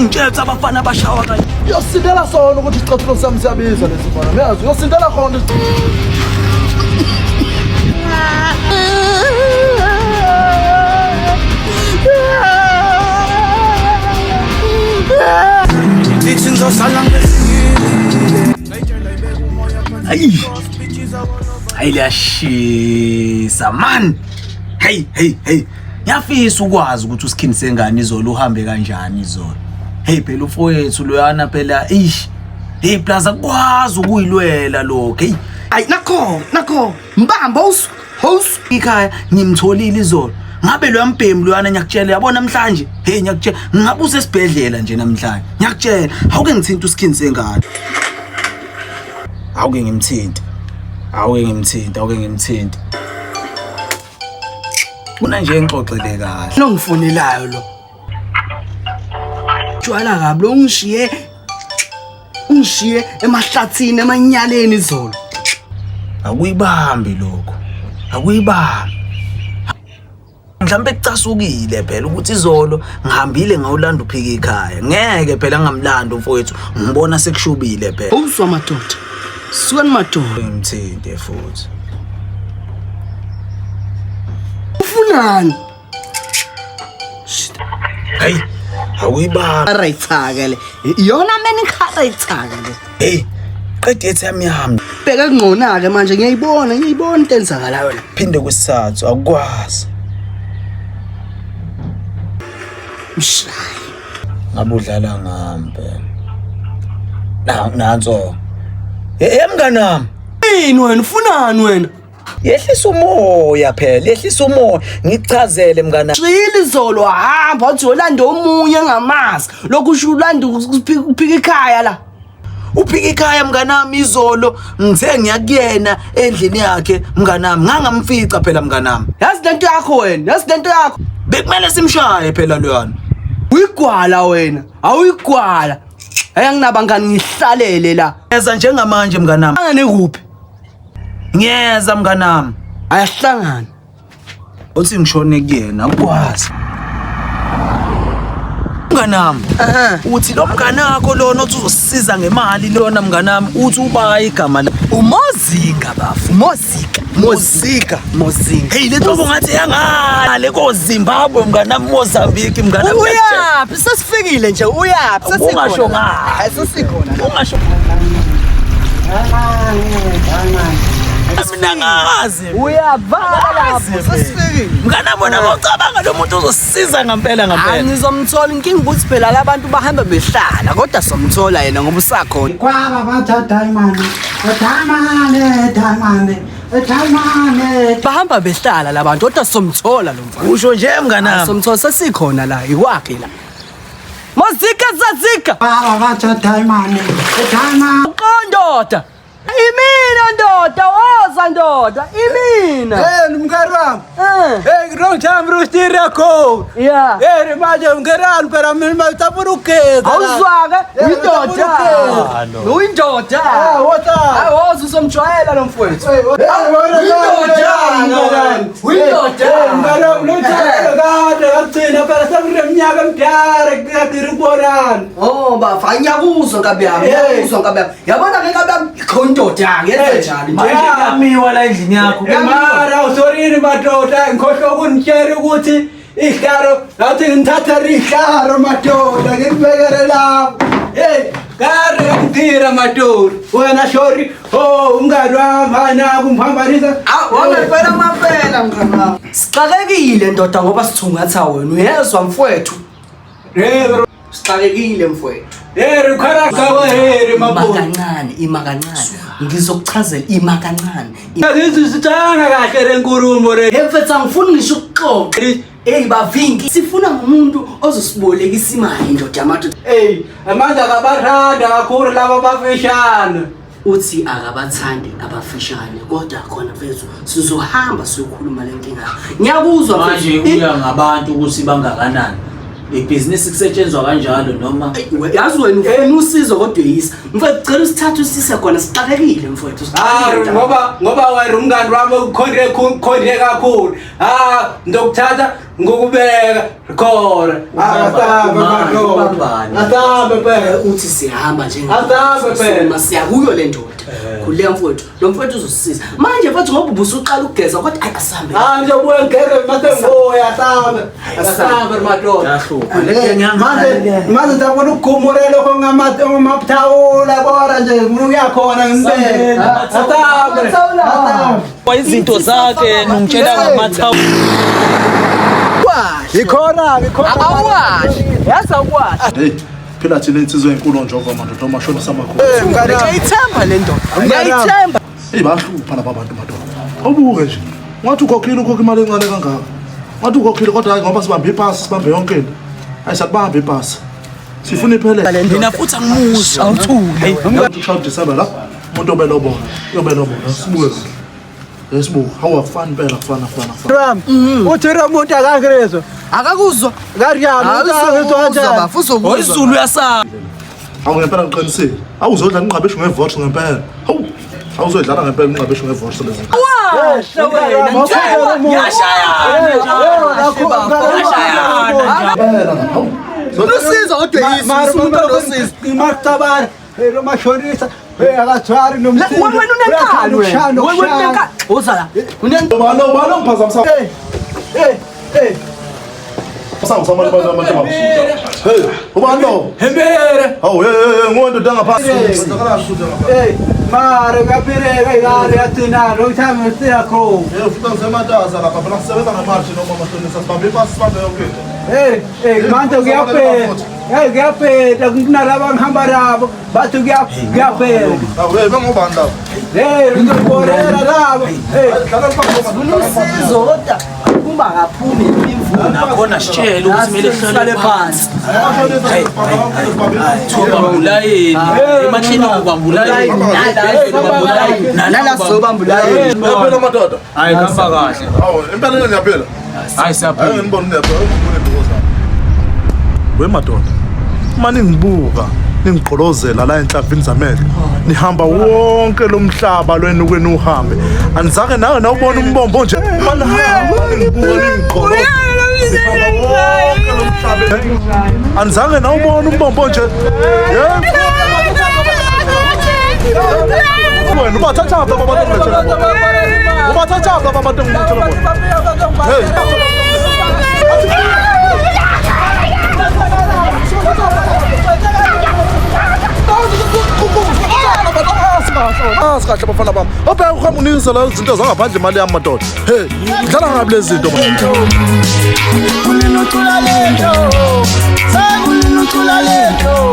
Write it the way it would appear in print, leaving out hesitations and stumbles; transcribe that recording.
Ngitshela abafana abashawa kanye. Uyosindela sona ukuthi isicathulo sami siyabiza lesifana. Uyazi uyosindela khona. Dithi ngizosala ngesikile. Hayi liyashisa man. Hey. Ngiyafisa ukwazi ukuthi uSkin sengane izolo uhambe kanjani izolo. Hey phela ufowethu loyana phela hey plaza kwazi ukuyilwela lokho. Hey Ay nakho mbamba house ikhaya ngimtholile izolo. Ngabe lo yambhemi loyana ngiyakutshela yabona namhlanje. Hey ngiyakutshela ngabuza esibhedlela nje namhlanje. Ngiyakutshela awuke ngithinta uSkin sengane. Awuke ngimthinta. Kuna nje ngixoxele kahle. nongifonelayo lo jwala kabi lo ungishiye emahlathini emanyaleni izolo. Akuyibambi lokho. Mhlambe kucasukile phela ukuthi izolo ngihambile ngawulanda uphika ekhaya. Ngeke phela ngamlanda umfowethu. Ngibona sekushubile phela. Awuzwa madoda. Sukani madoda. Ngimthinte futhi. Ufunani? Hey, awuyibambi. Arayithaka le. Iyona meni khata ithaka le. Hey, qede ethi yami. Bheka kungqona ke manje ngiyayibona into enzakalayo la. Phinde kwesithathu akukwazi. Mshayi. Ngabe udlala ngami phela. Nanso. Mngani wami. Yini wena ufunani wena? Yehlisa umoya phela, ngichazele mngana. Xili izolo hamba wathi yolanda omunye engamazi. Lokhu usho ulanda uphika ekhaya la. Uphika ekhaya mnganami izolo ngithe ngiyakuyena endlini yakhe mnganami ngangamfica phela mnganami. Yazi lento yakho wena, Bekumele simshaye phela loyana. Uyigwala wena, awuyigwala. Ayanginabangani ngihlalele la. Yeza njengamanje mnganami. Angane kuphi? Ngiyeza mnganami. Ayahlangana. Uthi ngishone kuyena akwazi. Mnganami. Uthi lo mnganakho lona uthi uzosisiza ngemali lona mnganami uthi uba igama la. Umozika bafu, Mozika. Hey lento ngathi yangale ko Zimbabwe mnganami Mozambique mnganami. Uyaphi? Sesifikile nje, uyaphi? Ungasho ngayo. Sesikhona. Ungasho. Mina ngazi. Uyavala lapho. Sesifikile. Mnganami wena awucabanga lo muntu uzosisiza ngempela. Ngizomthola inkinga ukuthi phela labantu bahamba behlala kodwa somthola yena ngoba usakhona. Kwaba bathatha Diamond. Bahamba behlala labantu kodwa somthola lo mfana. Usho nje mnganami. Somthola sesikhona la ikwakhe la. Mozika. Kwaba bathatha Diamond. Ndoda. Imina ndoda, woza ndoda, imina. Hey mngani wami. Hey wrong time roster yakho. Yeah. Hey manje mngerani phela mina ngitafuna ukugeza. Awuzwaka indoda. Uyindoda. What's up? Hayi woza usomjwayela lo mfowethu. Uyindoda. Mngani unothela kade akuthina phela sekureminyaka emdala ngiyakiribonana. Oh bafana ngiyakuzwa kabi yami. Yabona ke kabi khondoda yenze njani? Manje yamiwa la endlini yakho. Mara usorini madoda ngikhohlwa ukunitshela ukuthi ihlaro ngathi ngithatha ihlaro madoda ngibekele lapho. Hey kare ngithira madoda wena shori umngani wami hana kumphambanisa. Wangempela mapela mngani. Sixakekile ndoda ngoba sithungatha wena. Uyezwa mfowethu? Yebo sixakekile mfowethu. Hey ukhara kawe hey mabona. Ima kancane. Ngizokuchazela ima kancane. Ngizisithanga kahle renkulumo re. Mfethu angifuni ngisho ukuxoxa. Hey bavingi sifuna umuntu ozosibolekisa imali ndoda amadoda. Hey amandla kabathanda kakhulu laba bafishana. Uthi akabathandi abafishane kodwa khona mfethu sizohamba siyokhuluma lenkinga. Ngiyakuzwa manje uya ngabantu ukuthi bangakanani. Ibhizinisi kusetshenzwa kanjalo noma yazi wena ufuna usizo kodwa yisa mfethu cela usithathe usise khona sixakekile mfethu ngoba wena umngani wami ukhonde kakhulu ngizokuthatha ngokubeka khona asambe madoda asambe phela uthi sihamba nje asambe phela siya kuyo le ndoda khule mfowethu lo mfowethu uzosisiza manje mfowethu ngoba ubusuqala ukugeza kodwa ayisambe nje ubuye ngeke masengoya asambe madoda manje ndabona ukugumurela ngamathawula bora nje uyakhona ngibeke asambe izinto zakhe nongitshela ngamathawula ikhona awashi yaza ukwashi hey phela thina insizwe enkulu njengoba madoda amashoni samakhulu ngiyayithemba le ndoda ngiyayithemba hey bahlupha laba bantu madoda awubuke nje ngathi ukhokhile imali encane kangaka ngathi ukhokhile kodwa hayi ngoba sibambe ipasi sibambe yonke into ayisakubambe ipasi sifuna iphele mina futhi angimusha awuthule ushaya December la umuntu obelobona sibuke yesibuka awafani phela kufana Ram uthi umuntu akangrezo akakuzwa kariyami uzaba uzokuzwa oyizulu yasaba awu ngempela ngiqinisile awuzodla ingqabesho ngevote ngempela hawu awuzodlala ngempela ingqabesho ngevote lezi washa wena Lusizo kodwa yisi umuntu losizo imartabara lo mashonisa akathwari nomsindo wena unenkani wena unenkani uzala balo ngiphazamisa Samali bana manje hey ubani lo hembere hawu ngondo danga phasi mare kapireka igari atina lo thame siyakho futhi ngisematasa lapha phela sisebenza ngamarshi noma amahlonisa sibambe ipasi sibambe yonke manje kuyapeda kunalaba ngihamba nabo bathi kuyapeda hawu bangobani lapho ngizoborera labo lusizo kodwa kumba kaphumi imvuno nakhona sitshela ukuthi kumele sihlale phansi ubambulayeni emathini ubambulayeni nala sobambulayeni phela madoda hayi hamba kahle hawu impela niyaphela hayi siyaphila ngibona niyaphela ngibona indokoza we madoda manje ngibuka ningigqolozela la enhlabini zamehlo nihamba wonke lo mhlaba lwenu kwenu uhambe anizake nawe nawubona umbombo nje manje ngibuka ningigqoloza anizange nawubona umbombo nje wena ubathatha apha abantu ngitshela bona ubathatha apha abantu ngitshela bona hey kahle bafana bami obheka uhamba unikisa la izinto zangaphandle imali yami madoda hey ngidlala ngabi lezi zinto Ulinutula lento,